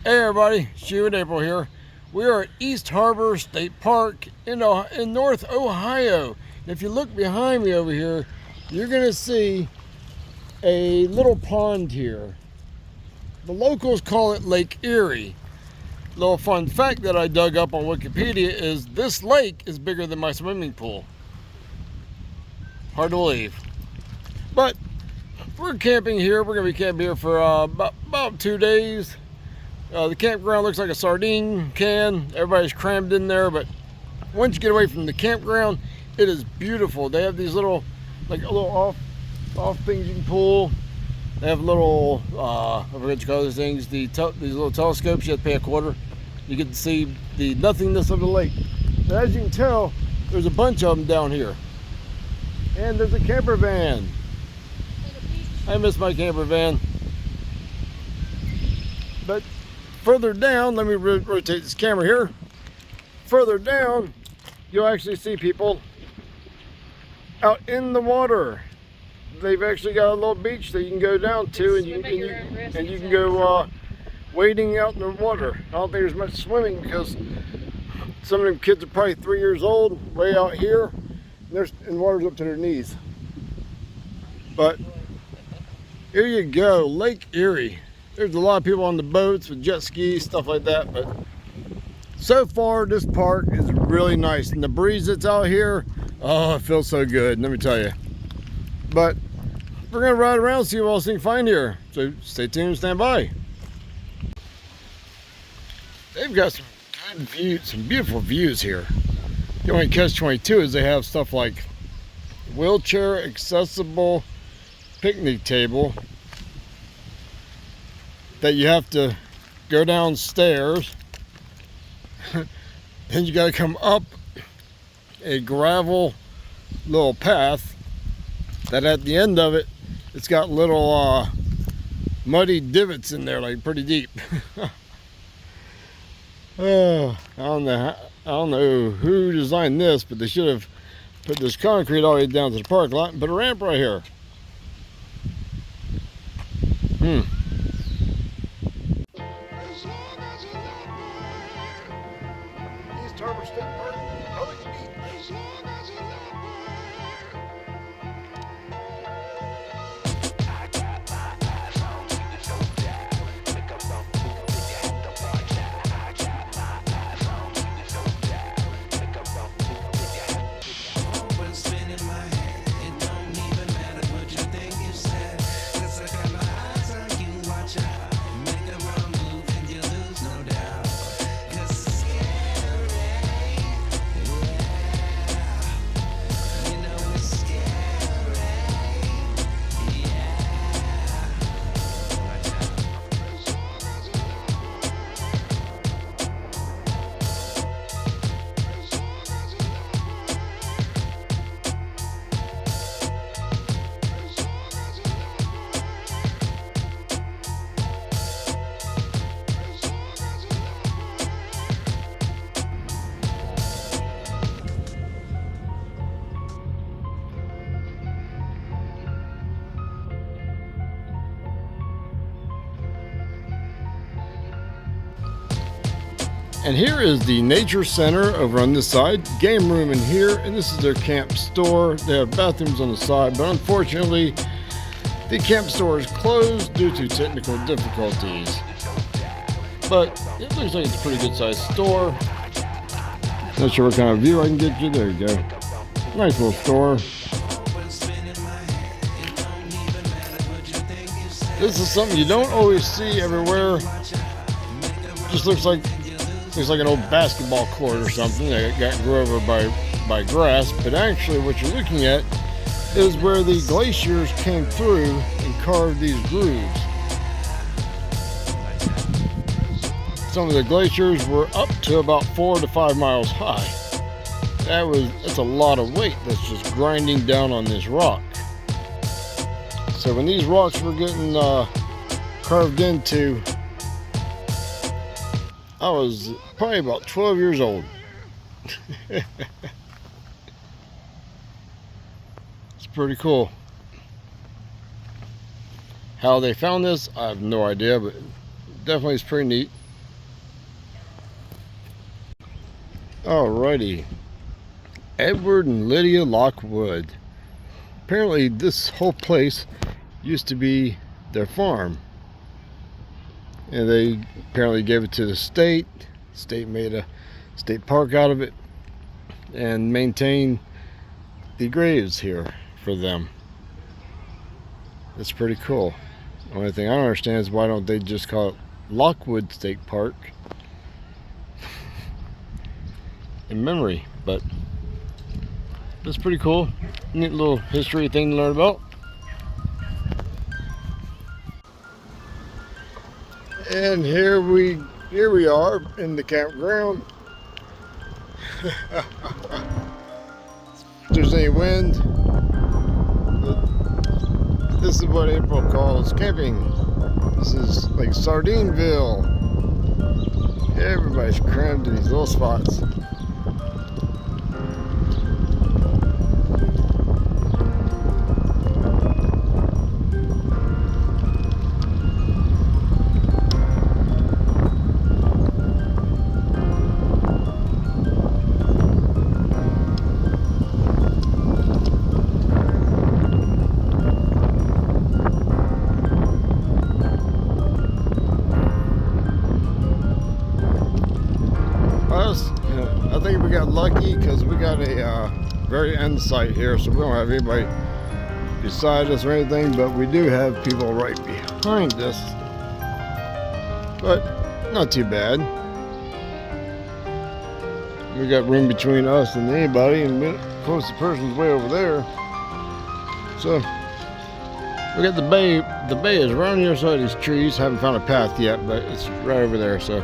Hey everybody, Stu and April here. We are at East Harbor State Park in North Ohio. And if you look behind me over here, you're going to see a little pond here. The locals call it Lake Erie. Little fun fact that I dug up on Wikipedia is this lake is bigger than my swimming pool. Hard to believe. But we're camping here. We're going to be camping here for about 2 days. The campground looks like a sardine can. Everybody's crammed in there, but once you get away from the campground, it is beautiful. They have these little, like a little off things you can pull. They have little, I forget what you call those things, these little telescopes. You have to pay a quarter. You get to see the nothingness of the lake. But as you can tell, there's a bunch of them down here. And there's a camper van. I miss my camper van. But further down, let me rotate this camera here. Further down, you'll actually see people out in the water. They've actually got a little beach that you can go down to, and you can go wading out in the water. I don't think there's much swimming because some of them kids are probably 3 years old, way out here, and water's up to their knees. But here you go, Lake Erie. There's a lot of people on the boats with jet skis, stuff like that, but so far this park is really nice, and the breeze that's out here, oh, it feels so good, let me tell you. But we're gonna ride around and see what else we can find here, so stay tuned and stand by. They've got some good views, some beautiful views here. The only catch-22 is they have stuff like wheelchair accessible picnic table that you have to go downstairs. Then you got to come up a gravel little path that at the end of it, it's got little muddy divots in there, like pretty deep. I don't know who designed this, but they should have put this concrete all the way down to the parking lot and put a ramp right here. East Harbor State Park, Public Beach. And here is the nature center over on this side, game room in here, and this is their camp store. They have bathrooms on the side, but unfortunately the camp store is closed due to technical difficulties. But it looks like it's a pretty good sized store. Not sure what kind of view I can get you. There you go. Nice little store. This is something you don't always see everywhere. Just looks like an old basketball court or something that got grew over by grass, but actually what you're looking at is where the glaciers came through and carved these grooves. Some of the glaciers were up to about 4 to 5 miles high. That's a lot of weight that's just grinding down on this rock. So when these rocks were getting carved into, I was probably about 12 years old. It's pretty cool. How they found this, I have no idea, but definitely it's pretty neat. Alrighty, Edward and Lydia Lockwood. Apparently this whole place used to be their farm, and they apparently gave it to the state. State made a state park out of it and maintained the graves here for them. That's pretty cool. The only thing I don't understand is why don't they just call it Lockwood State Park in memory, but that's pretty cool. Neat little history thing to learn about. And here we are in the campground. If there's any wind, but this is what April calls camping. This is like Sardineville. Everybody's crammed in these little spots. I think we got lucky because we got a very end site here, so we don't have anybody beside us or anything, but we do have people right behind us, but not too bad. We got room between us and anybody, and the closest person's way over there. So we got the bay. The bay is around here, so these trees. Haven't found a path yet, but it's right over there. So